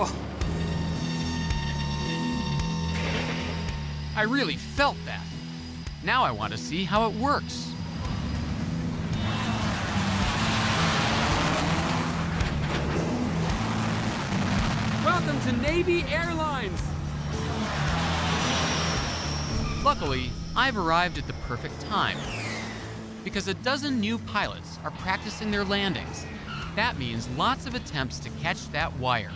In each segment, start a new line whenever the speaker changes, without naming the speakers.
Whoa. I really felt that. Now I want to see how it works. Welcome to Navy Airlines. Luckily, I've arrived at the perfect time, because a dozen new pilots are practicing their landings. That means lots of attempts to catch that wire.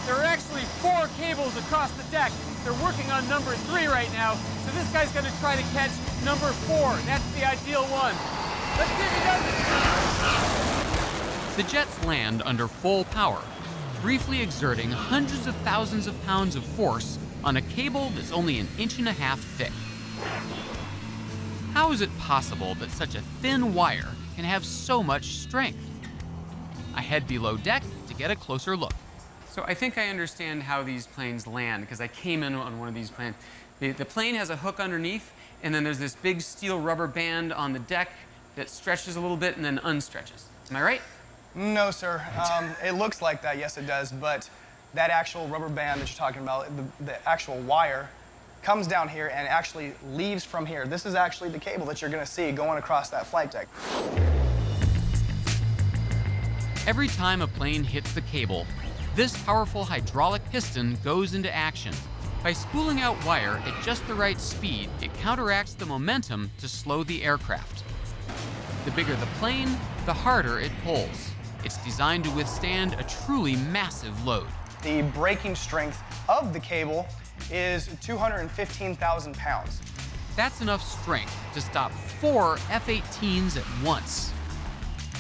There are actually 4 cables across the deck. They're working on number 3 right now, so this guy's going to try to catch number 4. That's the ideal one. Let's see if he does it. The jets land under full power, briefly exerting hundreds of thousands of pounds of force on a cable that's only 1.5 inches thick. How is it possible that such a thin wire can have so much strength? I head below deck to get a closer look. So I think I understand how these planes land, because I came in on one of these planes. The plane has a hook underneath, and then there's this big steel rubber band on the deck that stretches a little bit and then unstretches. Am I right?
No, sir. It looks like that, yes it does, but that actual rubber band that you're talking about, the actual wire, comes down here and actually leaves from here. This is actually the cable that you're going to see going across that flight deck.
Every time a plane hits the cable, this powerful hydraulic piston goes into action. By spooling out wire at just the right speed, it counteracts the momentum to slow the aircraft. The bigger the plane, the harder it pulls. It's designed to withstand a truly massive load.
The braking strength of the cable is 215,000 pounds.
That's enough strength to stop 4 F-18s at once.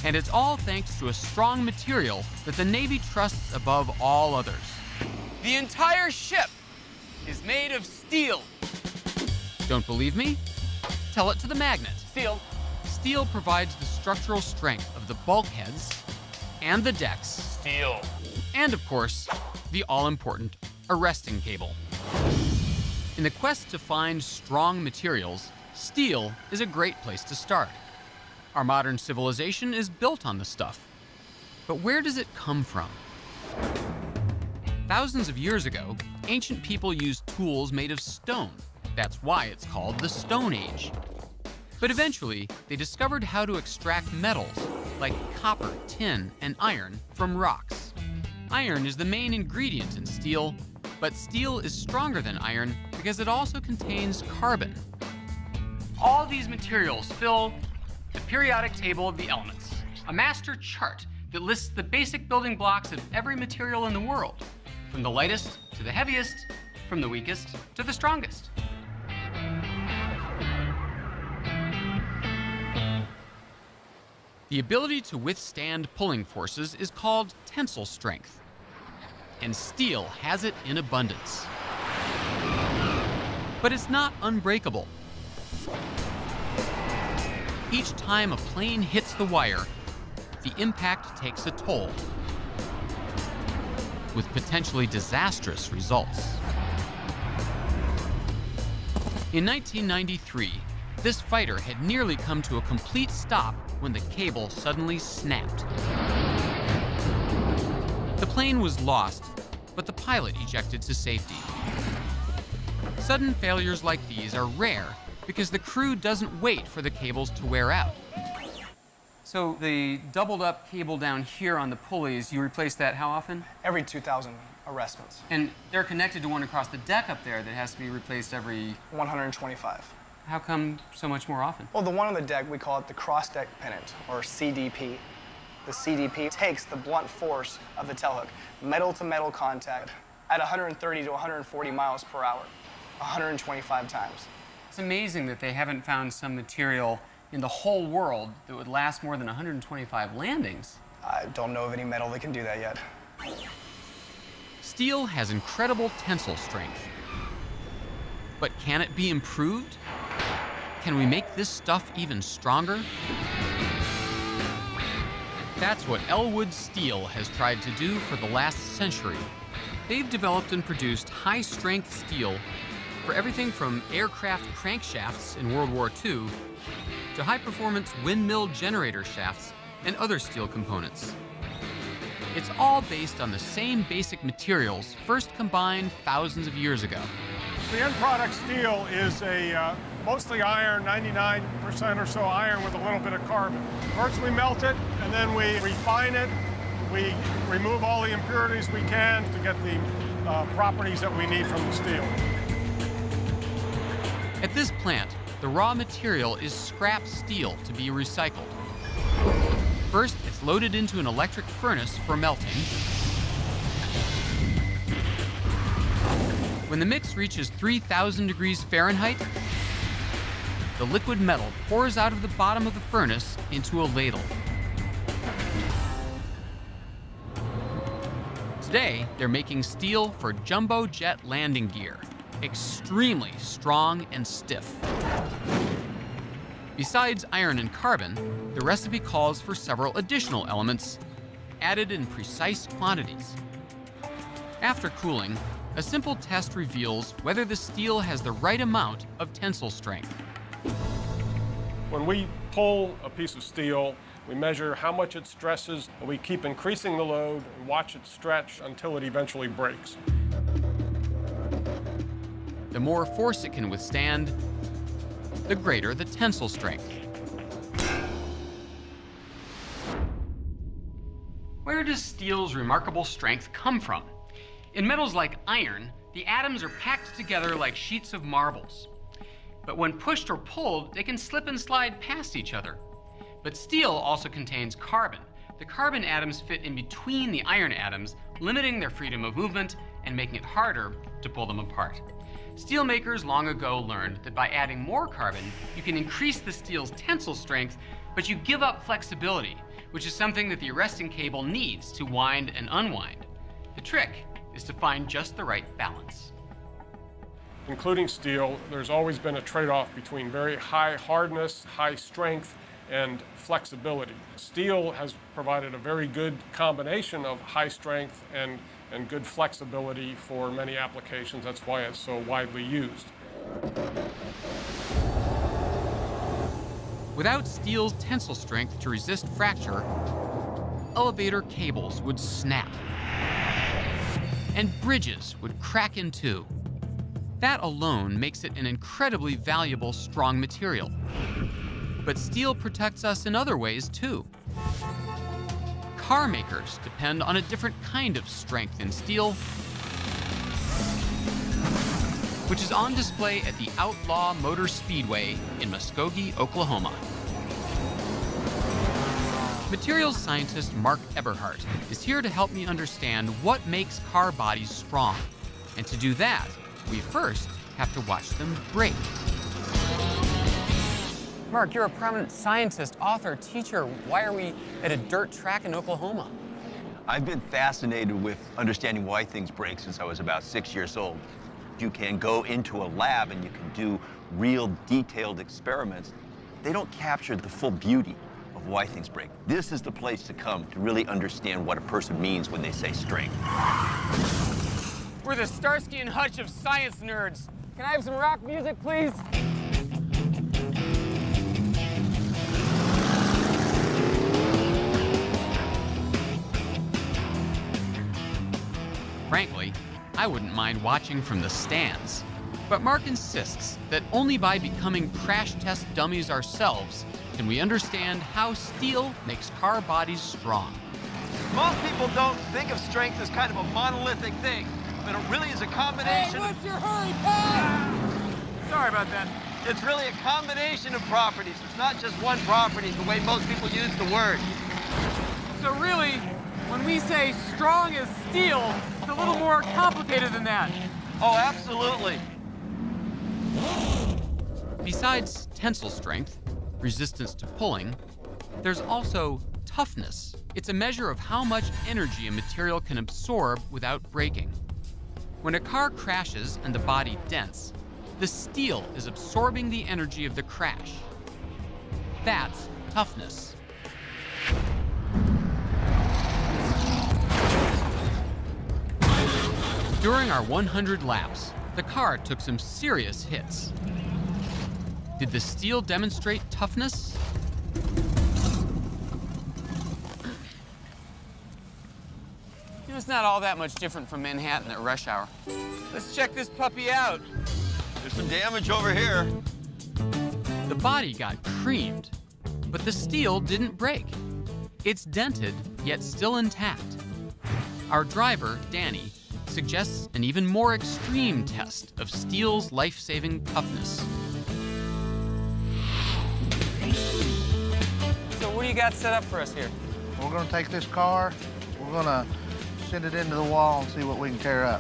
And it's all thanks to a strong material that the Navy trusts above all others. The entire ship is made of steel. Don't believe me? Tell it to the magnet.
Steel.
Steel provides the structural strength of the bulkheads and the decks.
Steel.
And of course, the all-important arresting cable. In the quest to find strong materials, steel is a great place to start. Our modern civilization is built on the stuff. But where does it come from? Thousands of years ago, ancient people used tools made of stone. That's why it's called the Stone Age. But eventually, they discovered how to extract metals, like copper, tin, and iron, from rocks. Iron is the main ingredient in steel, but steel is stronger than iron because it also contains carbon. All these materials fill the periodic table of the elements, a master chart that lists the basic building blocks of every material in the world, from the lightest to the heaviest, from the weakest to the strongest. The ability to withstand pulling forces is called tensile strength, and steel has it in abundance. But it's not unbreakable. Each time a plane hits the wire, the impact takes a toll, with potentially disastrous results. In 1993, this fighter had nearly come to a complete stop when the cable suddenly snapped. The plane was lost, but the pilot ejected to safety. Sudden failures like these are rare because the crew doesn't wait for the cables to wear out. So the doubled up cable down here on the pulleys, you replace that how often?
Every 2,000 arrestments.
And they're connected to one across the deck up there that has to be replaced every...
125.
How come so much more often?
Well, the one on the deck, we call it the cross-deck pennant, or CDP. The CDP takes the blunt force of the tailhook, metal-to-metal contact, at 130 to 140 miles per hour, 125 times.
It's amazing that they haven't found some material in the whole world that would last more than 125 landings.
I don't know of any metal that can do that yet.
Steel has incredible tensile strength. But can it be improved? Can we make this stuff even stronger? That's what Elwood Steel has tried to do for the last century. They've developed and produced high-strength steel for everything from aircraft crankshafts in World War II to high-performance windmill generator shafts and other steel components. It's all based on the same basic materials first combined thousands of years ago.
The end product steel is a mostly iron, 99% or so iron with a little bit of carbon. First we melt it, and then we refine it. We remove all the impurities we can to get the properties that we need from the steel.
At this plant, the raw material is scrap steel to be recycled. First, it's loaded into an electric furnace for melting. When the mix reaches 3,000 degrees Fahrenheit, the liquid metal pours out of the bottom of the furnace into a ladle. Today, they're making steel for jumbo jet landing gear, extremely strong and stiff. Besides iron and carbon, the recipe calls for several additional elements, added in precise quantities. After cooling, a simple test reveals whether the steel has the right amount of tensile strength.
When we pull a piece of steel, we measure how much it stresses, and we keep increasing the load and watch it stretch until it eventually breaks.
The more force it can withstand, the greater the tensile strength. Where does steel's remarkable strength come from? In metals like iron, the atoms are packed together like sheets of marbles. But when pushed or pulled, they can slip and slide past each other. But steel also contains carbon. The carbon atoms fit in between the iron atoms, limiting their freedom of movement and making it harder to pull them apart. Steelmakers long ago learned that by adding more carbon, you can increase the steel's tensile strength, but you give up flexibility, which is something that the arresting cable needs to wind and unwind. The trick is to find just the right balance.
Including steel, there's always been a trade-off between very high hardness, high strength, and flexibility. Steel has provided a very good combination of high strength and good flexibility for many applications. That's why it's so widely used.
Without steel's tensile strength to resist fracture, elevator cables would snap, and bridges would crack in two. That alone makes it an incredibly valuable, strong material. But steel protects us in other ways, too. Car makers depend on a different kind of strength in steel, which is on display at the Outlaw Motor Speedway in Muskogee, Oklahoma. Materials scientist Mark Eberhardt is here to help me understand what makes car bodies strong. And to do that, we first have to watch them break. Mark, you're a prominent scientist, author, teacher. Why are we at a dirt track in Oklahoma?
I've been fascinated with understanding why things break since I was about 6 years old. You can go into a lab and you can do real detailed experiments. They don't capture the full beauty of why things break. This is the place to come to really understand what a person means when they say strength.
We're the Starsky and Hutch of science nerds. Can I have some rock music, please? Frankly, I wouldn't mind watching from the stands. But Mark insists that only by becoming crash test dummies ourselves can we understand how steel makes car bodies strong.
Most people don't think of strength as kind of a monolithic thing, but it really is a combination.
Hey, what's your hurry, pal?
Sorry about that. It's really a combination of properties. It's not just one property, the way most people use the word.
So really, when we say strong as steel, it's a little more complicated than that.
Oh, absolutely.
Besides tensile strength, resistance to pulling, there's also toughness. It's a measure of how much energy a material can absorb without breaking. When a car crashes and the body dents, the steel is absorbing the energy of the crash. That's toughness. During our 100 laps, the car took some serious hits. Did the steel demonstrate toughness?
It's not all that much different from Manhattan at rush hour. Let's check this puppy out.
There's some damage over here.
The body got creamed, but the steel didn't break. It's dented, yet still intact. Our driver, Danny, suggests an even more extreme test of steel's life-saving toughness.
So what do you got set up for us here?
We're gonna take this car, we're gonna send it into the wall and see what we can tear up.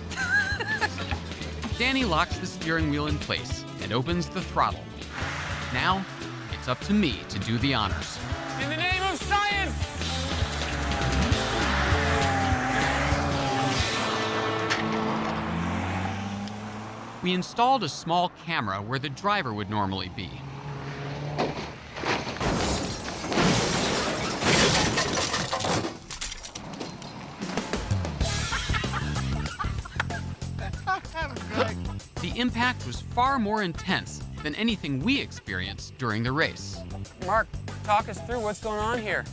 Danny locks the steering wheel in place and opens the throttle. Now, it's up to me to do the honors.
In the name of science!
We installed a small camera where the driver would normally be. The impact was far more intense than anything we experienced during the race.
Mark, talk us through what's going on here.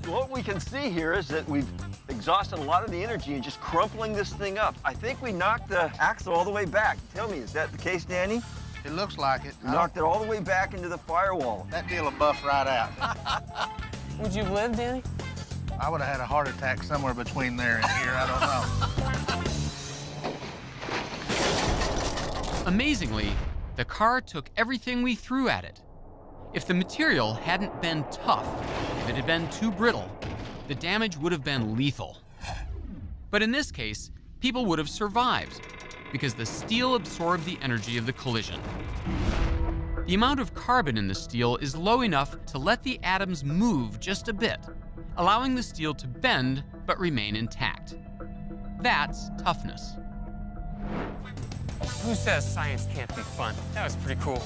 What we can see here is that we've exhausted a lot of the energy in just crumpling this thing up. I think we knocked the axle all the way back. Tell me, is that the case, Danny?
It looks like it.
Knocked it all the way back into the firewall.
That deal will buff right out.
Would you have lived, Danny?
I would have had a heart attack somewhere between there and here, I don't know.
Amazingly, the car took everything we threw at it. If the material hadn't been tough, if it had been too brittle, the damage would have been lethal. But in this case, people would have survived because the steel absorbed the energy of the collision. The amount of carbon in the steel is low enough to let the atoms move just a bit, allowing the steel to bend but remain intact. That's toughness.
Who says science can't be fun? That was pretty cool.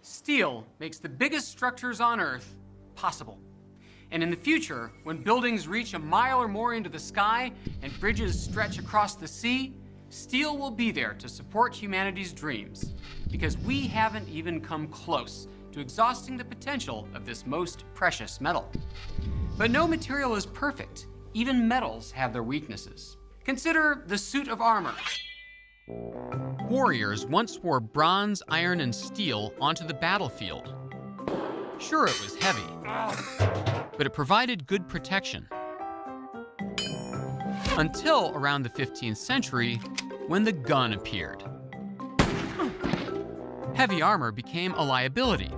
Steel makes the biggest structures on Earth possible. And in the future, when buildings reach a mile or more into the sky and bridges stretch across the sea, steel will be there to support humanity's dreams, because we haven't even come close to exhausting the potential of this most precious metal. But no material is perfect. Even metals have their weaknesses. Consider the suit of armor. Warriors once wore bronze, iron, and steel onto the battlefield. Sure, it was heavy, but it provided good protection. Until around the 15th century, when the gun appeared. Heavy armor became a liability.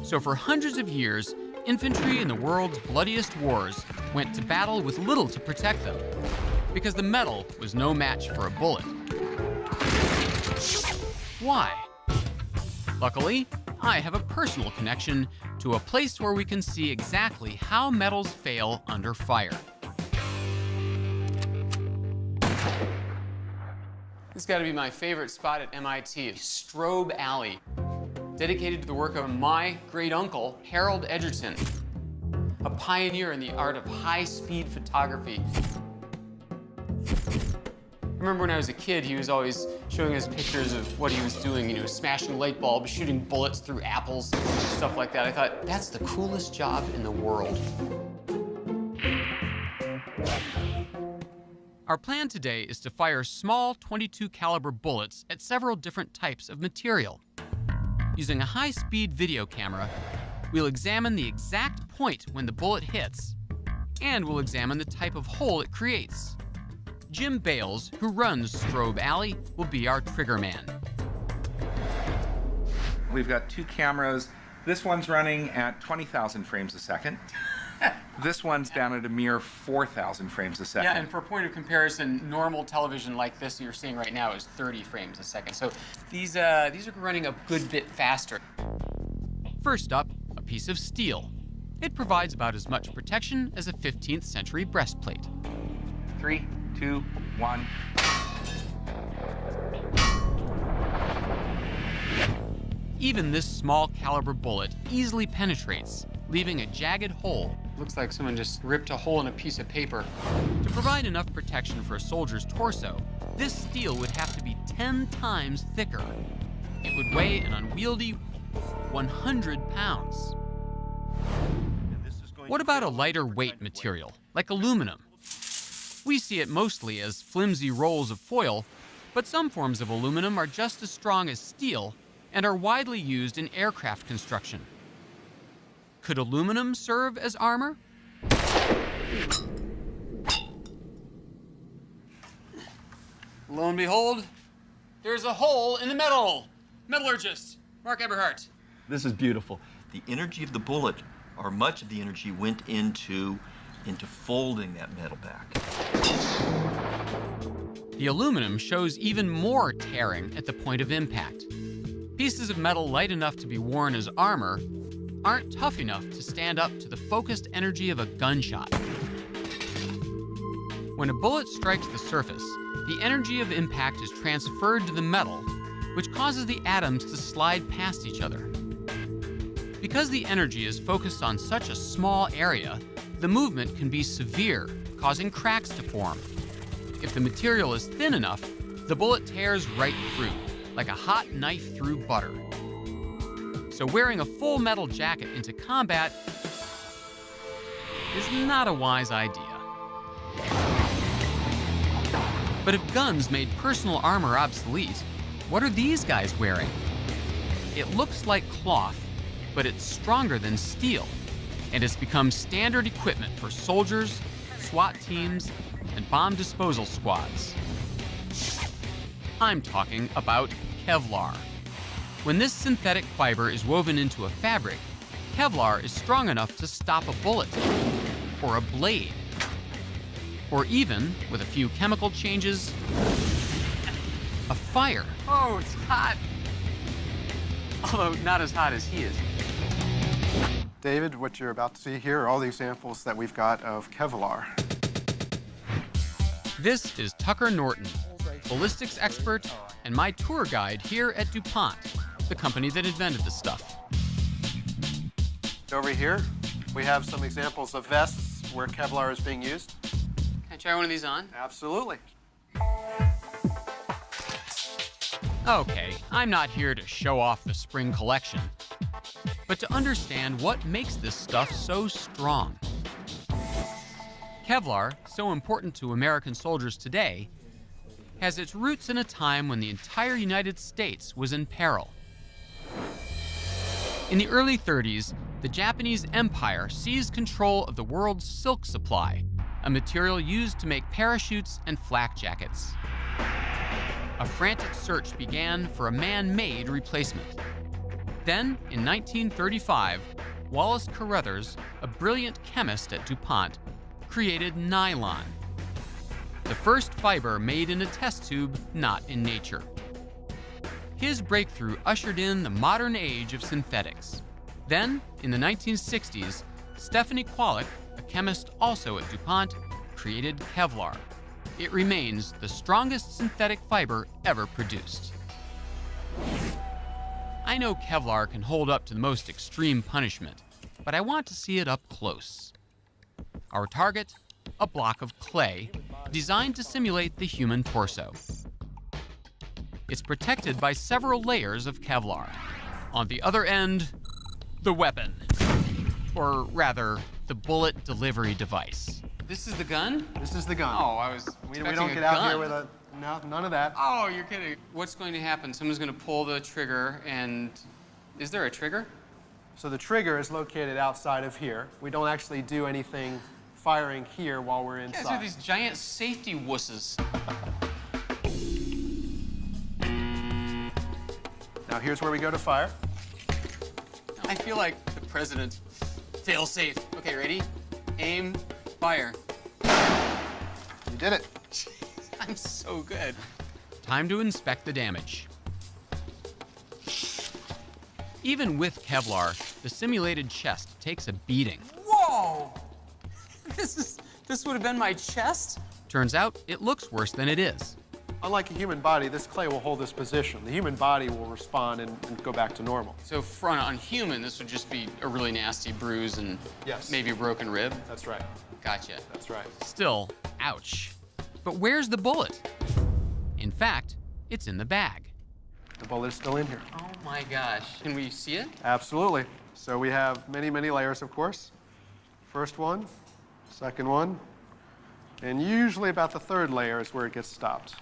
So for hundreds of years, infantry in the world's bloodiest wars went to battle with little to protect them, because the metal was no match for a bullet. Why? Luckily, I have a personal connection to a place where we can see exactly how metals fail under fire. This has got to be my favorite spot at MIT, Strobe Alley, dedicated to the work of my great uncle, Harold Edgerton, a pioneer in the art of high-speed photography. I remember when I was a kid, he was always showing us pictures of what he was doing, you know, smashing light bulbs, shooting bullets through apples, stuff like that. I thought, that's the coolest job in the world. Our plan today is to fire small .22 caliber bullets at several different types of material. Using a high-speed video camera, we'll examine the exact point when the bullet hits, and we'll examine the type of hole it creates. Jim Bales, who runs Strobe Alley, will be our trigger man.
We've got two cameras. This one's running at 20,000 frames a second. This one's down at a mere 4,000 frames a second.
Yeah, and for a point of comparison, normal television like this you're seeing right now is 30 frames a second. So these are running a good bit faster.
First up, a piece of steel. It provides about as much protection as a 15th century breastplate.
3, 2, 1.
Even this small caliber bullet easily penetrates, leaving a jagged hole.
Looks like someone just ripped a hole in a piece of paper.
To provide enough protection for a soldier's torso, this steel would have to be 10 times thicker. It would weigh an unwieldy 100 pounds. What about a lighter weight material, like aluminum? We see it mostly as flimsy rolls of foil, but some forms of aluminum are just as strong as steel and are widely used in aircraft construction. Could aluminum serve as armor?
Lo and behold, there's a hole in the metal. Metallurgist, Mark Eberhardt.
This is beautiful. The energy of the bullet, or much of the energy, went into folding that metal back.
The aluminum shows even more tearing at the point of impact. Pieces of metal light enough to be worn as armor aren't tough enough to stand up to the focused energy of a gunshot. When a bullet strikes the surface, the energy of impact is transferred to the metal, which causes the atoms to slide past each other. Because the energy is focused on such a small area, the movement can be severe, causing cracks to form. If the material is thin enough, the bullet tears right through, like a hot knife through butter. So wearing a full metal jacket into combat is not a wise idea. But if guns made personal armor obsolete, what are these guys wearing? It looks like cloth, but it's stronger than steel, and it's become standard equipment for soldiers, SWAT teams, and bomb disposal squads. I'm talking about Kevlar. When this synthetic fiber is woven into a fabric, Kevlar is strong enough to stop a bullet, or a blade, or even, with a few chemical changes, a fire.
Oh, it's hot. Although not as hot as he is.
David, what you're about to see here are all the examples that we've got of Kevlar.
This is Tucker Norton, ballistics expert and my tour guide here at DuPont, the company that invented the stuff.
Over here, we have some examples of vests where Kevlar is being used.
Can I try one of these on?
Absolutely.
Okay, I'm not here to show off the spring collection, but to understand what makes this stuff so strong. Kevlar, so important to American soldiers today, has its roots in a time when the entire United States was in peril. In the early 30s, the Japanese Empire seized control of the world's silk supply, a material used to make parachutes and flak jackets. A frantic search began for a man-made replacement. Then, in 1935, Wallace Carruthers, a brilliant chemist at DuPont, created nylon, the first fiber made in a test tube, not in nature. His breakthrough ushered in the modern age of synthetics. Then, in the 1960s, Stephanie Kwolek, a chemist also at DuPont, created Kevlar. It remains the strongest synthetic fiber ever produced. I know Kevlar can hold up to the most extreme punishment, but I want to see it up close. Our target, a block of clay designed to simulate the human torso. It's protected by several layers of Kevlar. On the other end, the weapon, or rather, the bullet delivery device.
This is the gun?
This is the gun.
Oh, I was
We
expecting
don't
a
get out
gun.
here with a, no, none of that.
Oh, you're kidding. What's going to happen? Someone's going to pull the trigger and... Is there a trigger?
So the trigger is located outside of here. We don't actually do anything firing here while we're
You guys
inside.
are these giant safety wusses.
Now here's where we go to fire.
I feel like the president. Fail safe. Okay, ready? Aim, fire.
You did it.
I'm so good.
Time to inspect the damage. Even with Kevlar, the simulated chest takes a beating.
Whoa! This would have been my chest?
Turns out, it looks worse than it is.
Unlike a human body, this clay will hold this position. The human body will respond and go back to normal.
So on human, this would just be a really nasty bruise and
Yes.
maybe a broken rib?
That's right.
Gotcha.
That's right.
Still, ouch. But where's the bullet? In fact, it's in the bag.
The bullet is still in here.
Oh my gosh. Can we see it?
Absolutely. So we have many, many layers, of course. First one, second one, and usually about the third layer is where it gets stopped.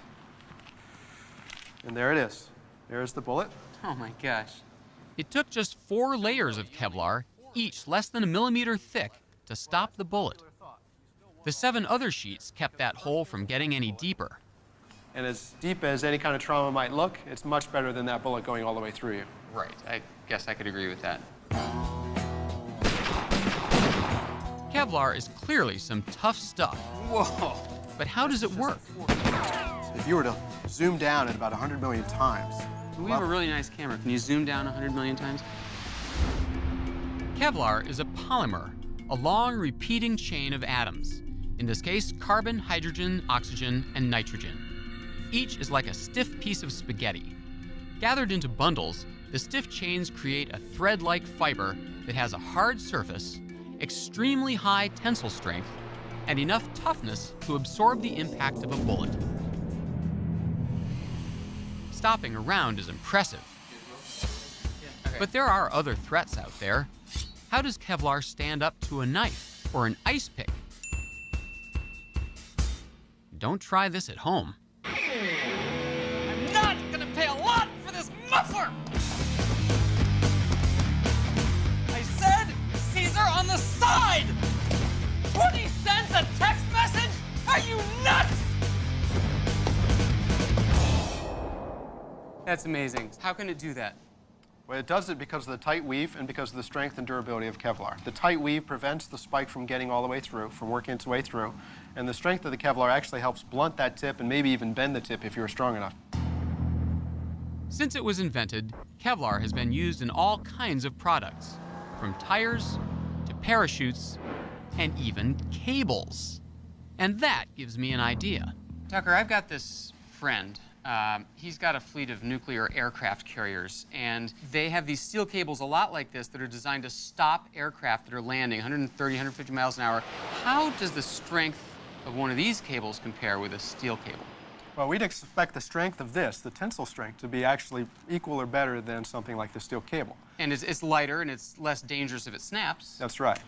And there it is. There's the bullet.
Oh my gosh.
It took just 4 layers of Kevlar, each less than a millimeter thick, to stop the bullet. The 7 other sheets kept that hole from getting any deeper.
And as deep as any kind of trauma might look, it's much better than that bullet going all the way through you.
Right, I guess I could agree with that.
Kevlar is clearly some tough stuff.
Whoa.
But how does it work?
If you were to zoom down at about 100 million times.
We have a really nice camera. Can you zoom down 100 million times?
Kevlar is a polymer, a long repeating chain of atoms. In this case, carbon, hydrogen, oxygen, and nitrogen. Each is like a stiff piece of spaghetti. Gathered into bundles, the stiff chains create a thread-like fiber that has a hard surface, extremely high tensile strength, and enough toughness to absorb the impact of a bullet. Stopping around is impressive. But there are other threats out there. How does Kevlar stand up to a knife or an ice pick? Don't try this at home.
I'm not gonna pay a lot for this muffler! I said Caesar on the side! 20 cents a text message? Are you nuts?
That's amazing. How can it do that?
Well, it does it because of the tight weave and because of the strength and durability of Kevlar. The tight weave prevents the spike from getting all the way through, from working its way through, and the strength of the Kevlar actually helps blunt that tip and maybe even bend the tip if you're strong enough.
Since it was invented, Kevlar has been used in all kinds of products, from tires to parachutes and even cables. And that gives me an idea.
Tucker, I've got this friend. He's got a fleet of nuclear aircraft carriers, and they have these steel cables a lot like this that are designed to stop aircraft that are landing 130, 150 miles an hour. How does the strength of one of these cables compare with a steel cable?
Well, we'd expect the strength of this, the tensile strength, to be actually equal or better than something like the steel cable.
And it's lighter and it's less dangerous if it snaps.
That's right.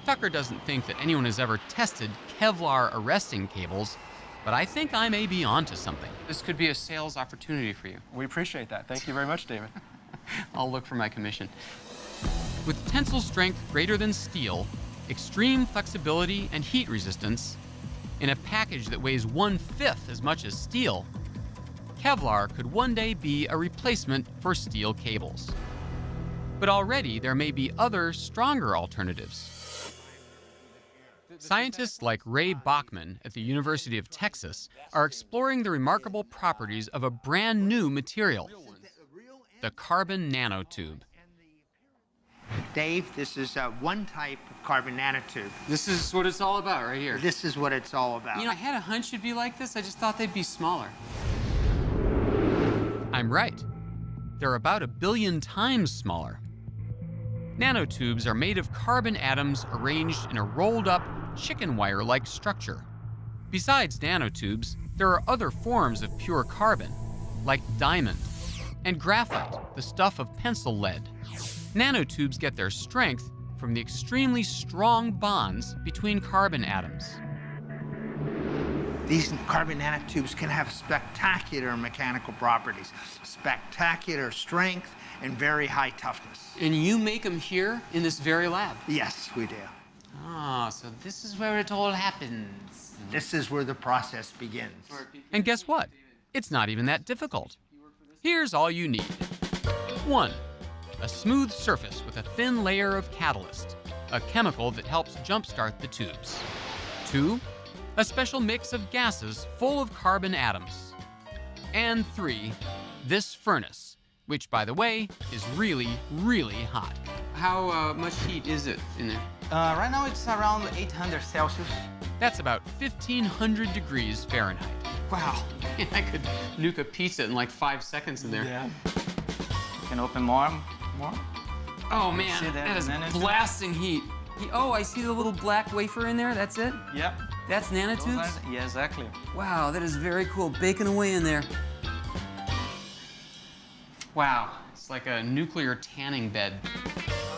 Tucker doesn't think that anyone has ever tested Kevlar arresting cables, but I think I may be onto something.
This could be a sales opportunity for you.
We appreciate that. Thank you very much, David.
I'll look for my commission.
With tensile strength greater than steel, extreme flexibility and heat resistance, in a package that weighs 1/5 as much as steel, Kevlar could one day be a replacement for steel cables. But already there may be other, stronger alternatives. Scientists like Ray Bachman at the University of Texas are exploring the remarkable properties of a brand new material, the carbon nanotube.
Dave, this is one type of carbon nanotube.
This is what it's all about right here.
This is what it's all about.
You know, I had a hunch it'd be like this. I just thought they'd be smaller.
I'm right. They're about 1 billion times smaller. Nanotubes are made of carbon atoms arranged in a rolled-up, chicken wire-like structure. Besides nanotubes, there are other forms of pure carbon, like diamond, and graphite, the stuff of pencil lead. Nanotubes get their strength from the extremely strong bonds between carbon atoms.
These carbon nanotubes can have spectacular mechanical properties, spectacular strength, and very high toughness.
And you make them here in this very lab?
Yes, we do.
Ah, so this is where it all happens.
This is where the process begins.
And guess what? It's not even that difficult. Here's all you need. 1. A smooth surface with a thin layer of catalyst, a chemical that helps jumpstart the tubes. 2. A special mix of gases full of carbon atoms. And 3. This furnace, which, by the way, is really, really hot.
How much heat is it in there?
Right now it's around 800 Celsius.
That's about 1,500 degrees Fahrenheit.
Wow, I could nuke a pizza in like 5 seconds in there.
Yeah. You can open more.
Oh man,
See
that is
nanotube?
blasting heat. Oh, I see the little black wafer in there, that's it?
Yep.
That's nanotubes?
Yeah, exactly.
Wow, that is very cool, baking away in there. Wow, it's like a nuclear tanning bed.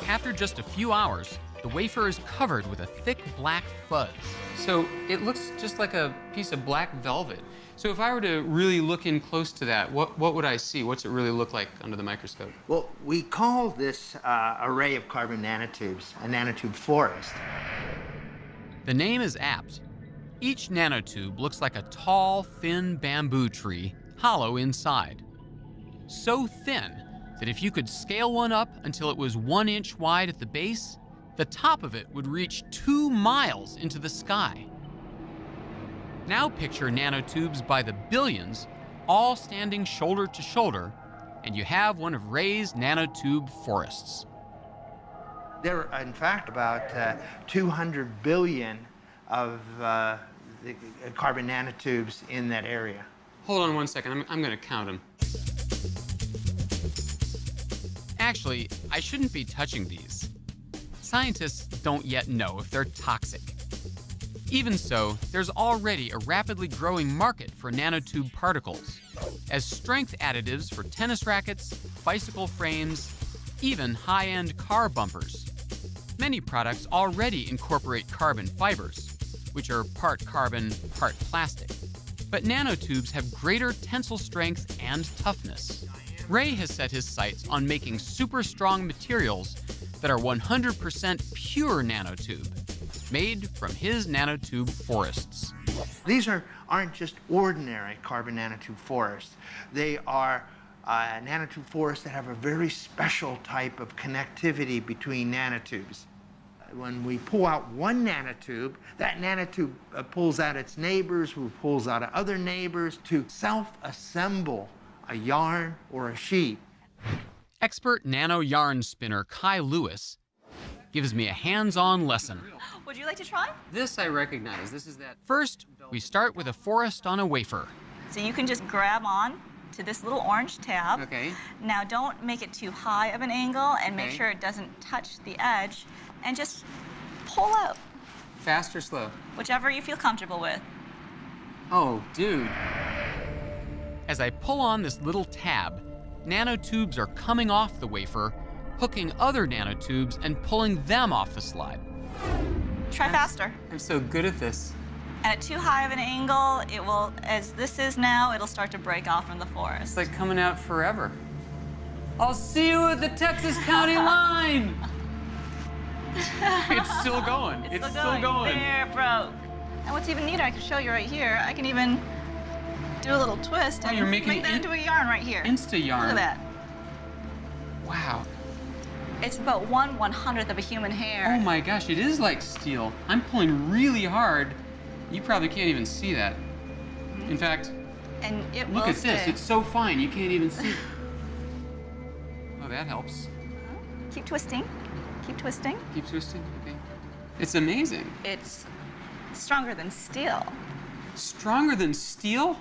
After just a few hours, the wafer is covered with a thick black fuzz.
So it looks just like a piece of black velvet. So if I were to really look in close to that, what would I see? What's it really look like under the microscope?
Well, we call this array of carbon nanotubes a nanotube forest.
The name is apt. Each nanotube looks like a tall, thin bamboo tree, hollow inside. So thin that if you could scale one up until it was 1 inch wide at the base, the top of it would reach 2 miles into the sky. Now picture nanotubes by the billions, all standing shoulder to shoulder, and you have one of Ray's nanotube forests.
There are, in fact, about 200 billion of the carbon nanotubes in that area.
Hold on one second, I'm gonna count them.
Actually, I shouldn't be touching these. Scientists don't yet know if they're toxic. Even so, there's already a rapidly growing market for nanotube particles as strength additives for tennis rackets, bicycle frames, even high-end car bumpers. Many products already incorporate carbon fibers, which are part carbon, part plastic. But nanotubes have greater tensile strength and toughness. Ray has set his sights on making super strong materials that are 100% pure nanotube, made from his nanotube forests.
These aren't just ordinary carbon nanotube forests. They are nanotube forests that have a very special type of connectivity between nanotubes. When we pull out one nanotube, that nanotube pulls out its neighbors, who pulls out other neighbors to self-assemble a yarn or a sheet.
Expert nano yarn spinner Kai Lewis gives me a hands-on lesson.
Would you like to try?
This I recognize. This is that.
First, we start with a forest on a wafer.
So you can just grab on to this little orange tab.
Okay.
Now don't make it too high of an angle and make
Okay.
sure it doesn't touch the edge, and just pull out,
Fast or slow?
whichever you feel comfortable with.
Oh, dude.
As I pull on this little tab, nanotubes are coming off the wafer, hooking other nanotubes and pulling them off the slide.
Try faster.
I'm so good at this.
And at too high of an angle, it will, as this is now, it'll start to break off from the forest.
It's like coming out forever. I'll see you at the Texas County line.
It's still going. It's still going.
There, it broke. And what's even neater, I can show you right here. I can even do a little twist and
you're making
make that into a yarn right here.
Insta yarn.
Look at that.
Wow.
It's about 1/100th of a human hair.
Oh my gosh, it is like steel. I'm pulling really hard. You probably can't even see that. In fact,
And it
look
will
at this.
stay.
It's so fine, you can't even see. Oh, that helps.
Keep twisting. Keep twisting.
Keep twisting. Okay. It's amazing.
It's stronger than steel.
Stronger than steel?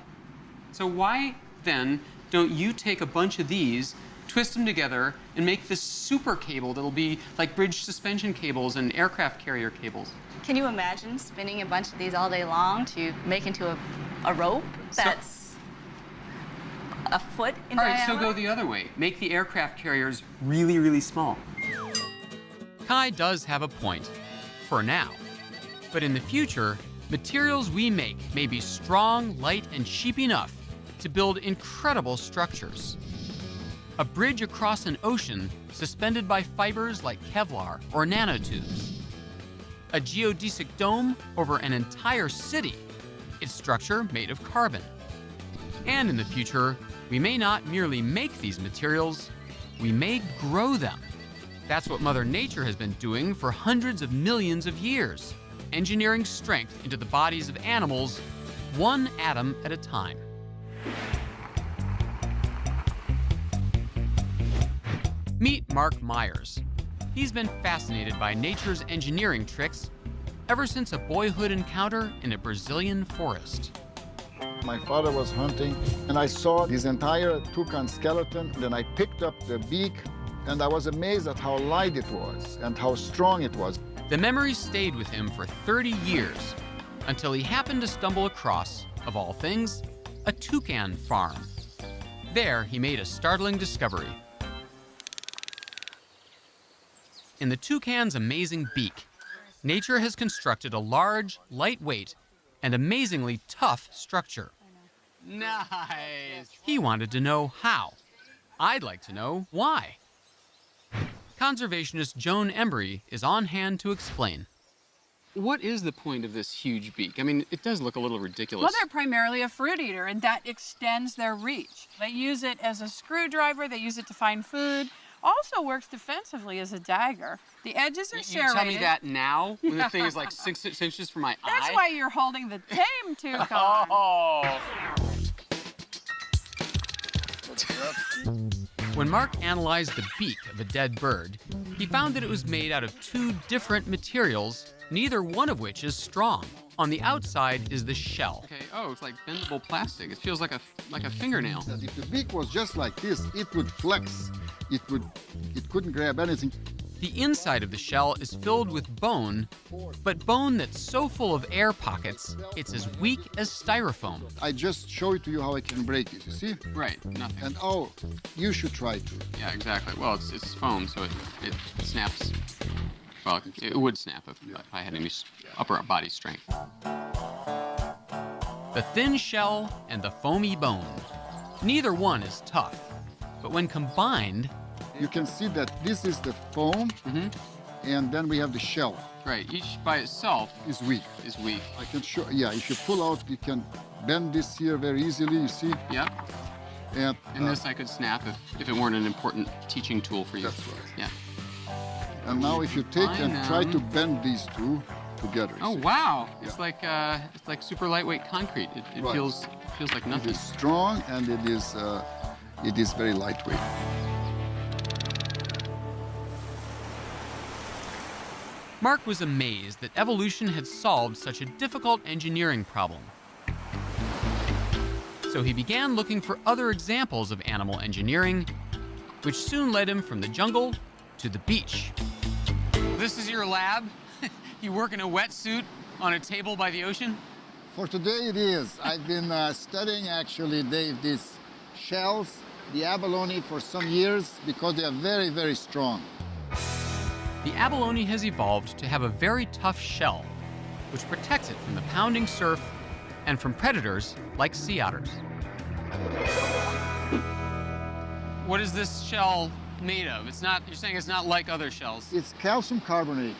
So why then don't you take a bunch of these, twist them together, and make this super cable that'll be like bridge suspension cables and aircraft carrier cables?
Can you imagine spinning a bunch of these all day long to make into a rope that's a foot in
All right,
diameter?
so go the other way. Make the aircraft carriers really, really small.
Kai does have a point, for now. But in the future, materials we make may be strong, light, and cheap enough to build incredible structures. A bridge across an ocean suspended by fibers like Kevlar or nanotubes. A geodesic dome over an entire city, its structure made of carbon. And in the future, we may not merely make these materials, we may grow them. That's what Mother Nature has been doing for hundreds of millions of years, engineering strength into the bodies of animals, one atom at a time. Meet Mark Myers. He's been fascinated by nature's engineering tricks ever since a boyhood encounter in a Brazilian forest.
My father was hunting, and I saw this entire toucan skeleton. Then I picked up the beak, and I was amazed at how light it was and how strong it was.
The memory stayed with him for 30 years, until he happened to stumble across, of all things, a toucan farm. There, he made a startling discovery. in the toucan's amazing beak, nature has constructed a large, lightweight, and amazingly tough structure.
Nice.
He wanted to know how. I'd like to know why. Conservationist Joan Embry is on hand to explain.
What is the point of this huge beak? I mean, it does look a little ridiculous.
Well, they're primarily a fruit eater, and that extends their reach. They use it as a screwdriver. They use it to find food. Also works defensively as a dagger. The edges are serrated.
You tell me that now, when the thing is like 6 inches from my eye?
That's why you're holding the tame toucan.
Oh.
When Mark analyzed the beak of a dead bird, he found that it was made out of 2 different materials, neither one of which is strong. On the outside is the shell.
Okay. Oh, it's like bendable plastic. It feels like a fingernail.
If the beak was just like this, it would flex. It couldn't grab anything.
The inside of the shell is filled with bone, but bone that's so full of air pockets, it's as weak as styrofoam.
I just show it to you how I can break it, you see?
Right, nothing.
And oh, you should try to.
Yeah, exactly. Well, it's foam, so it snaps. Well, it would snap if I had any upper body strength.
The thin shell and the foamy bone. Neither one is tough, but when combined,
you can see that this is the foam, and then we have the shell.
Right, each by itself
is weak.
I
can show, yeah, if you pull out, you can bend this here very easily, you see?
Yeah.
And
this I could snap if it weren't an important teaching tool for you.
That's right.
Yeah.
And now if you take and try to bend these 2 together.
Oh, wow. Yeah. It's like super lightweight concrete. It
right.
feels like nothing.
It is strong and it is very lightweight.
Mark was amazed that evolution had solved such a difficult engineering problem. So he began looking for other examples of animal engineering, which soon led him from the jungle to the beach.
This is your lab? You work in a wetsuit on a table by the ocean?
For today it is. I've been studying actually, Dave, these shells, the abalone, for some years because they are very, very strong.
The abalone has evolved to have a very tough shell, which protects it from the pounding surf and from predators like sea otters.
What is this shell made of? You're saying it's not like other shells.
It's calcium carbonate,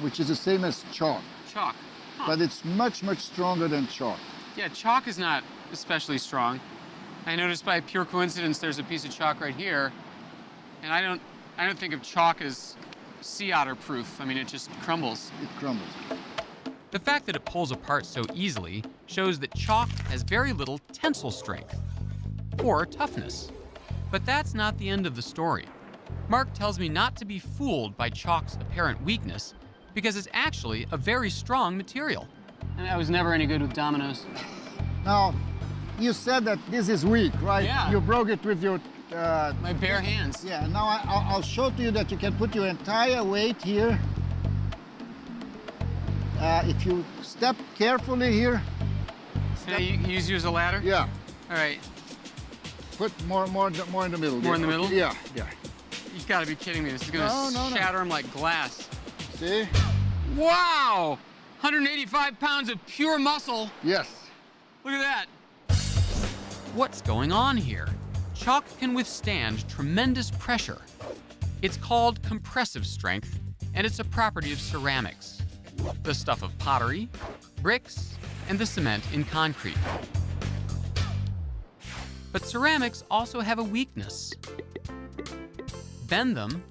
which is the same as chalk.
Chalk. Huh.
But it's much, much stronger than chalk.
Yeah, chalk is not especially strong. I noticed by pure coincidence there's a piece of chalk right here, and I don't think of chalk as sea otter proof. I mean, it just crumbles.
It crumbles.
The fact that it pulls apart so easily shows that chalk has very little tensile strength or toughness. But that's not the end of the story. Mark tells me not to be fooled by chalk's apparent weakness because it's actually a very strong material.
And I was never any good with dominoes.
Now, you said that this is weak, right?
Yeah.
You broke it with your
my bare hands.
Yeah, now I'll show to you that you can put your entire weight here. If you step carefully here.
Can I use you as a ladder?
Yeah.
All right.
Put more in the middle.
More in the middle?
Yeah, yeah.
You've got to be kidding me. This is going to shatter them like glass.
See?
Wow! 185 pounds of pure muscle.
Yes.
Look at that.
What's going on here? Chalk can withstand tremendous pressure. It's called compressive strength, and it's a property of ceramics, the stuff of pottery, bricks, and the cement in concrete. But ceramics also have a weakness. Bend them,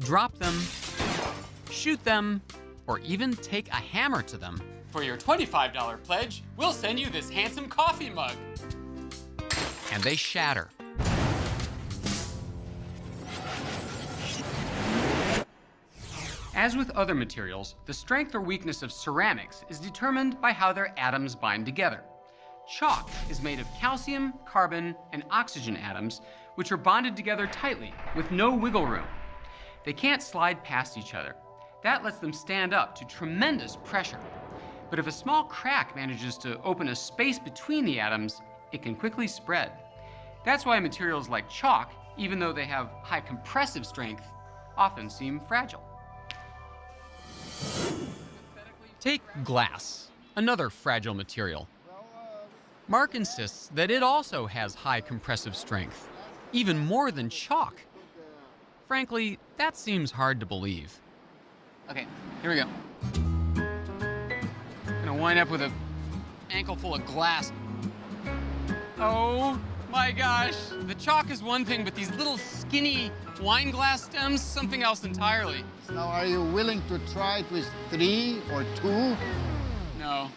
drop them, shoot them, or even take a hammer to them.
For your $25 pledge, we'll send you this handsome coffee mug.
And they shatter. As with other materials, the strength or weakness of ceramics is determined by how their atoms bind together. Chalk is made of calcium, carbon, and oxygen atoms, which are bonded together tightly with no wiggle room. They can't slide past each other. That lets them stand up to tremendous pressure. But if a small crack manages to open a space between the atoms, it can quickly spread. That's why materials like chalk, even though they have high compressive strength, often seem fragile. Take glass, another fragile material. Mark insists that it also has high compressive strength, even more than chalk. Frankly, that seems hard to believe.
Okay, here we go. Gonna wind up with an ankle full of glass. Oh my gosh. The chalk is one thing, but these little skinny wine glass stems, something else entirely.
Now, are you willing to try it with 3 or 2?
No.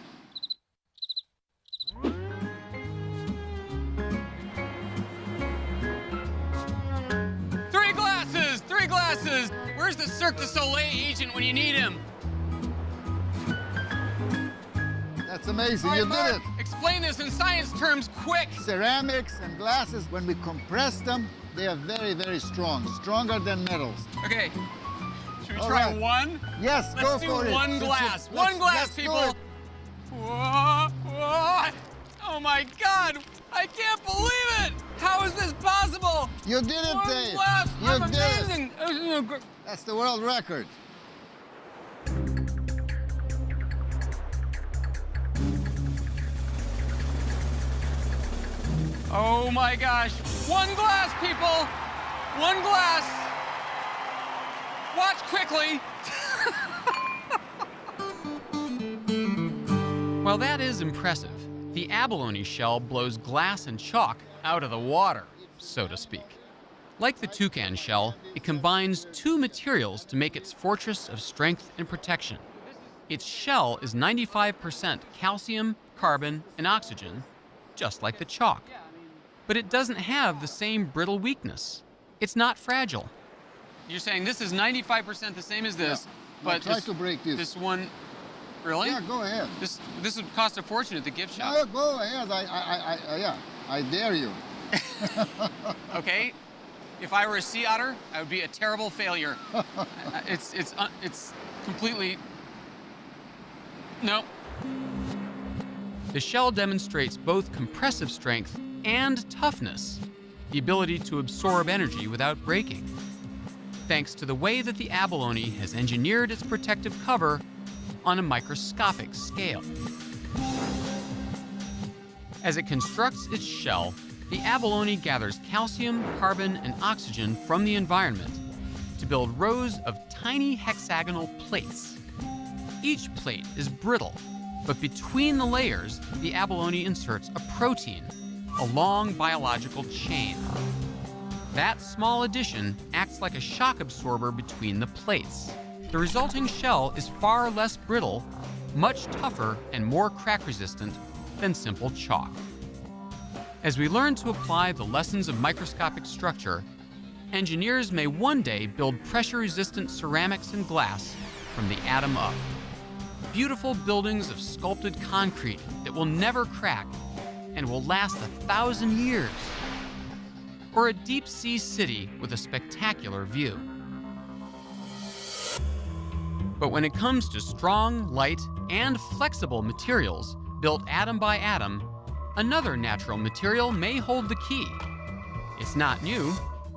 Three glasses! Where's the Cirque du Soleil agent when you need him?
That's amazing.
All right,
You
Mark,
did it.
explain this in science terms quick.
Ceramics and glasses, when we compress them, they are very, very strong. Stronger than metals.
Okay. Should we
All
try
right.
one?
Yes,
Let's
go
do
for it.
one glass. One glass,
let's do
people.
it.
Whoa, whoa. Oh my God! I can't believe it! How is this possible?
You did it,
One
Dave.
glass.
You
I'm
did
amazing.
it. That's the world record.
Oh my gosh. One glass, people. One glass. Watch quickly.
While that is impressive, the abalone shell blows glass and chalk out of the water, so to speak. Like the toucan shell, it combines two materials to make its fortress of strength and protection. Its shell is 95% calcium, carbon, and oxygen, just like the chalk. But it doesn't have the same brittle weakness. It's not fragile.
You're saying this is 95% the same as this, but
Try to break this.
This one, really?
Yeah, go ahead.
This would cost a fortune at the gift shop.
No, go ahead. I dare you.
Okay, if I were a sea otter, I would be a terrible failure. It's completely. No.
The shell demonstrates both compressive strength and toughness, the ability to absorb energy without breaking, thanks to the way that the abalone has engineered its protective cover on a microscopic scale. As it constructs its shell, the abalone gathers calcium, carbon, and oxygen from the environment to build rows of tiny hexagonal plates. Each plate is brittle, but between the layers, the abalone inserts a protein, a long biological chain. That small addition acts like a shock absorber between the plates. The resulting shell is far less brittle, much tougher, and more crack-resistant than simple chalk. As we learn to apply the lessons of microscopic structure, engineers may one day build pressure-resistant ceramics and glass from the atom up. Beautiful buildings of sculpted concrete that will never crack and will last 1,000 years. Or a deep-sea city with a spectacular view. But when it comes to strong, light, and flexible materials built atom by atom, another natural material may hold the key. It's not new.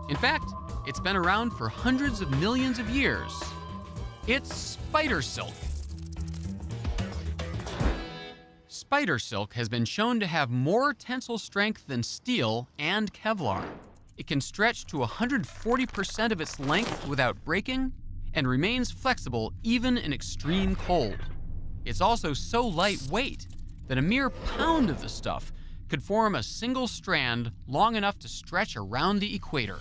In fact, it's been around for hundreds of millions of years. It's spider silk. Spider silk has been shown to have more tensile strength than steel and Kevlar. It can stretch to 140% of its length without breaking and remains flexible even in extreme cold. It's also so lightweight that a mere pound of the stuff could form a single strand long enough to stretch around the equator.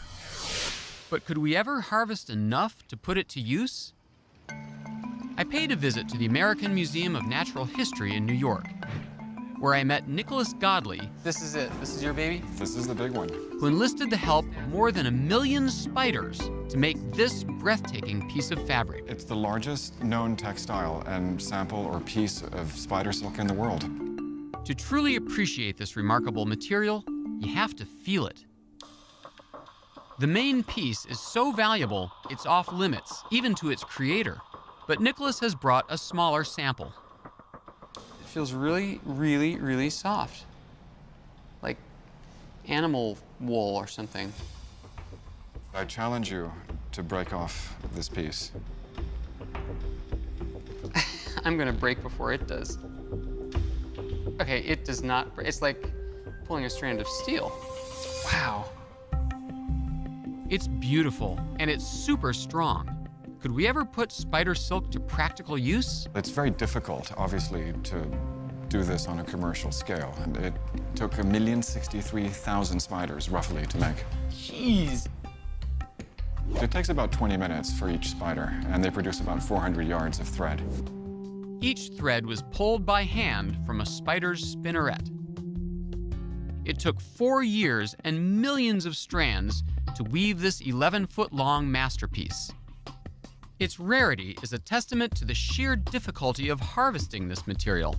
But could we ever harvest enough to put it to use? I paid a visit to the American Museum of Natural History in New York, where I met Nicholas Godley.
This is it. This is your baby?
This is the big one.
Who enlisted the help of more than 1 million spiders to make this breathtaking piece of fabric.
It's the largest known textile and sample or piece of spider silk in the world.
To truly appreciate this remarkable material, you have to feel it. The main piece is so valuable, it's off limits, even to its creator. But Nicholas has brought a smaller sample.
It feels really, really, really soft. Like animal wool or something.
I challenge you to break off this piece.
I'm gonna break before it does. Okay, it does not, it's like pulling a strand of steel. Wow.
It's beautiful, and it's super strong. Could we ever put spider silk to practical use?
It's very difficult, obviously, to do this on a commercial scale, and it took 1,063,000 spiders, roughly, to make.
Jeez.
It takes about 20 minutes for each spider, and they produce about 400 yards of thread.
Each thread was pulled by hand from a spider's spinneret. It took 4 years and millions of strands to weave this 11-foot-long masterpiece. Its rarity is a testament to the sheer difficulty of harvesting this material.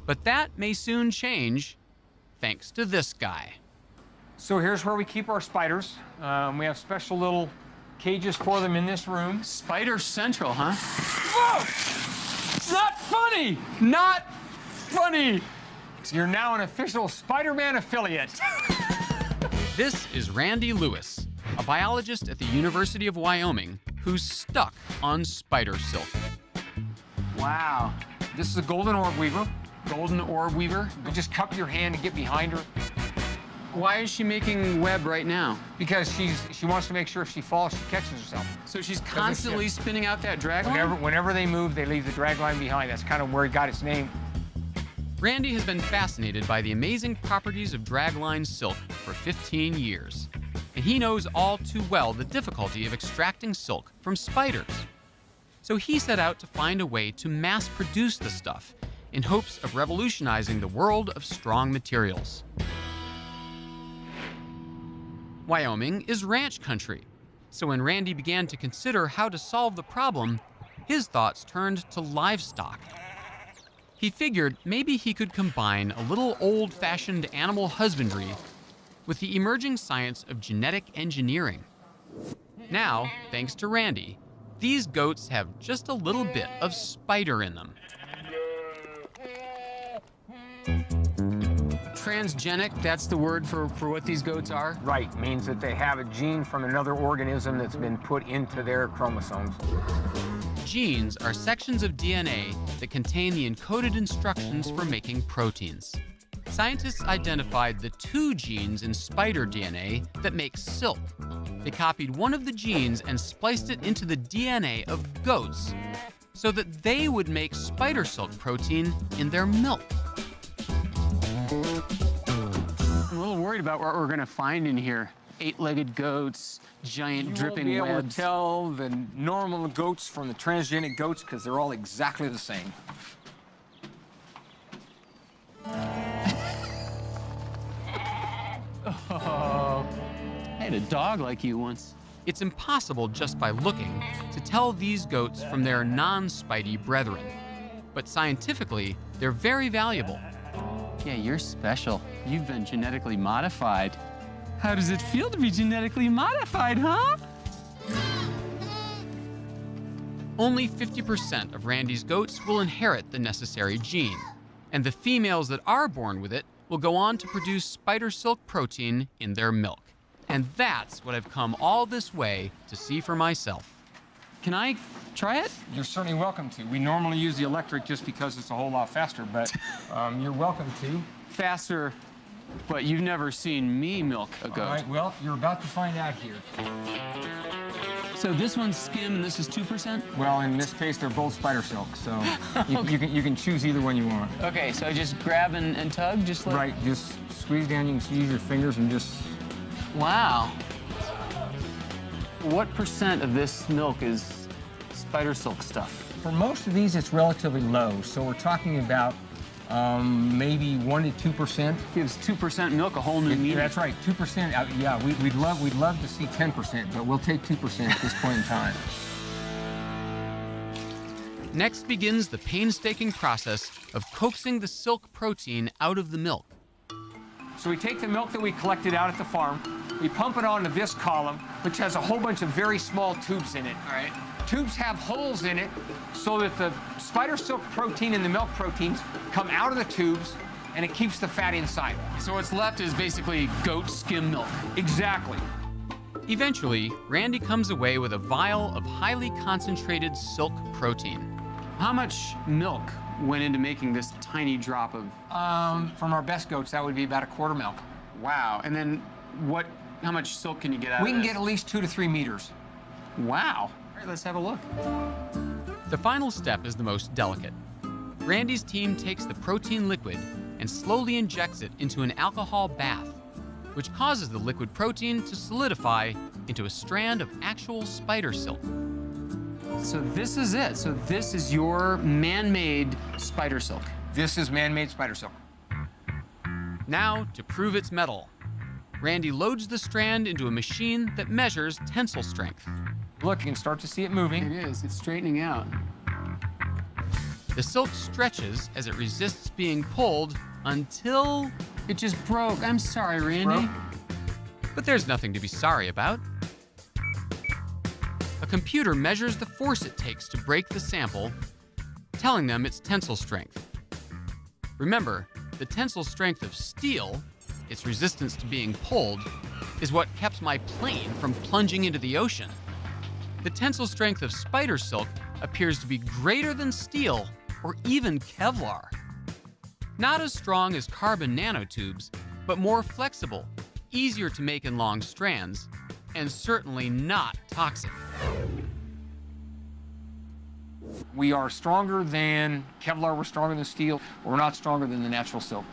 But that may soon change, thanks to this guy.
So here's where we keep our spiders. We have special little cages for them in this room.
Spider Central, huh?
Whoa! Not funny! Not funny! You're now an official Spider-Man affiliate.
This is Randy Lewis, a biologist at the University of Wyoming who's stuck on spider silk.
Wow. This is a golden orb weaver.
Golden orb weaver?
You just cup your hand and get behind her.
Why is she making web right now?
Because she wants to make sure if she falls, she catches herself.
So she's constantly spinning out that drag line?
Whenever they move, they leave the drag line behind. That's kind of where it got its name.
Randy has been fascinated by the amazing properties of dragline silk for 15 years. And he knows all too well the difficulty of extracting silk from spiders. So he set out to find a way to mass produce the stuff in hopes of revolutionizing the world of strong materials. Wyoming is ranch country, so when Randy began to consider how to solve the problem, his thoughts turned to livestock. He figured maybe he could combine a little old-fashioned animal husbandry with the emerging science of genetic engineering. Now, thanks to Randy, these goats have just a little bit of spider in them.
Transgenic, that's the word for what these goats are?
Right, means that they have a gene from another organism that's been put into their chromosomes.
Genes are sections of DNA that contain the encoded instructions for making proteins. Scientists identified the 2 genes in spider DNA that make silk. They copied one of the genes and spliced it into the DNA of goats so that they would make spider silk protein in their milk.
I'm a little worried about what we're gonna find in here. 8-legged goats, giant dripping
webs. You won't be able
webs.
to tell the normal goats from the transgenic goats because they're all exactly the same.
Oh, I had a dog like you once.
It's impossible just by looking to tell these goats from their non-spidey brethren. But scientifically, they're very valuable.
Yeah, you're special. You've been genetically modified. How does it feel to be genetically modified, huh?
Only 50% of Randy's goats will inherit the necessary gene, and the females that are born with it will go on to produce spider silk protein in their milk. And that's what I've come all this way to see for myself.
Can I try it?
You're certainly welcome to. We normally use the electric just because it's a whole lot faster, but you're welcome to.
Faster, but you've never seen me milk a goat.
All right, well, you're about to find out here.
So this one's skim and this is 2%?
Well, in this case, they're both spider silk, so you can choose either one you want.
Okay, so I just grab and tug, just like...
Right, just squeeze down. You can use your fingers and just...
Wow. What % of this milk is spider silk stuff?
For most of these, it's relatively low, so we're talking about maybe 1 to 2%.
Gives 2% milk a whole new meaning.
That's right, 2%. Yeah, we'd love to see 10%, but we'll take 2% at this point in time.
Next begins the painstaking process of coaxing the silk protein out of the milk.
So we take the milk that we collected out at the farm, we pump it onto this column, which has a whole bunch of very small tubes in it.
All right.
Tubes have holes in it so that the spider silk protein and the milk proteins come out of the tubes and it keeps the fat inside.
So what's left is basically goat skim milk.
Exactly.
Eventually, Randy comes away with a vial of highly concentrated silk protein.
How much milk went into making this tiny drop of...
From our best goats, that would be about a quarter milk.
Wow. And then how much silk can you get out
We
of
can
this?
get at least 2 to 3 meters.
Wow. All right, let's have a look.
The final step is the most delicate. Randy's team takes the protein liquid and slowly injects it into an alcohol bath, which causes the liquid protein to solidify into a strand of actual spider silk.
So this is it. So this is your man-made spider silk.
This is man-made spider silk.
Now, to prove its mettle, Randy loads the strand into a machine that measures tensile strength.
Look, you can start to see it moving.
It is. It's straightening out.
The silk stretches as it resists being pulled until...
It just broke. I'm sorry, Randy.
But there's nothing to be sorry about. A computer measures the force it takes to break the sample, telling them its tensile strength. Remember, the tensile strength of steel, its resistance to being pulled, is what kept my plane from plunging into the ocean. The tensile strength of spider silk appears to be greater than steel or even Kevlar. Not as strong as carbon nanotubes, but more flexible, easier to make in long strands, and certainly not toxic.
We are stronger than Kevlar, we're stronger than steel, but we're not stronger than the natural silk.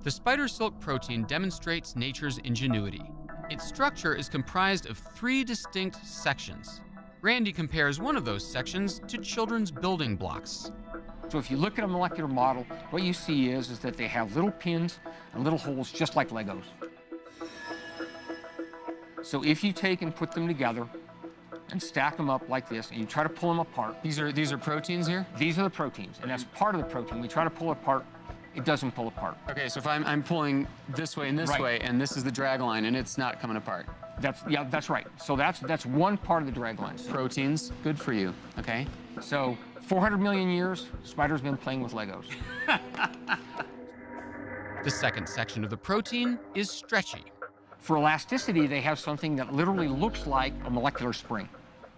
The spider silk protein demonstrates nature's ingenuity. Its structure is comprised of 3 distinct sections. Randy compares one of those sections to children's building blocks.
So if you look at a molecular model, what you see is that they have little pins and little holes just like Legos. So if you take and put them together and stack them up like this, and you try to pull them apart.
These are proteins here?
These are the proteins, and that's part of the protein. We try to pull it apart, it doesn't pull apart.
Okay, so if I'm pulling this way and this way, and this is the drag line, and it's not coming apart.
That's right. So that's one part of the drag line.
Proteins, good for you, okay?
So 400 million years, spiders been playing with Legos.
The second section of the protein is stretchy.
For elasticity, they have something that literally looks like a molecular spring.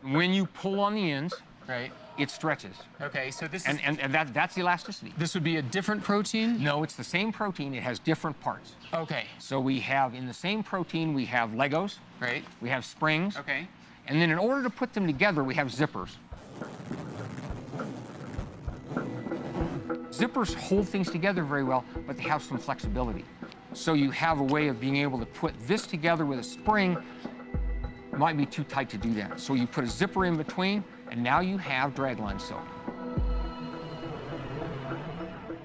When you pull on the ends,
right,
it stretches.
Okay, so this is...
And that's the elasticity.
This would be a different protein?
No, it's the same protein. It has different parts.
Okay.
So we have, in the same protein, we have Legos.
Right.
We have springs.
Okay.
And then in order to put them together, we have zippers. Zippers hold things together very well, but they have some flexibility. So you have a way of being able to put this together with a spring. It might be too tight to do that. So you put a zipper in between, and now you have dragline silk.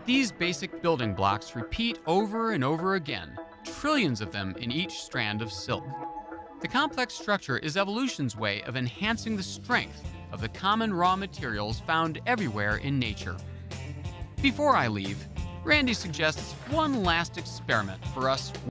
These basic building blocks repeat over and over again, trillions of them in each strand of silk. The complex structure is evolution's way of enhancing the strength of the common raw materials found everywhere in nature. Before I leave, Randy suggests one last experiment for us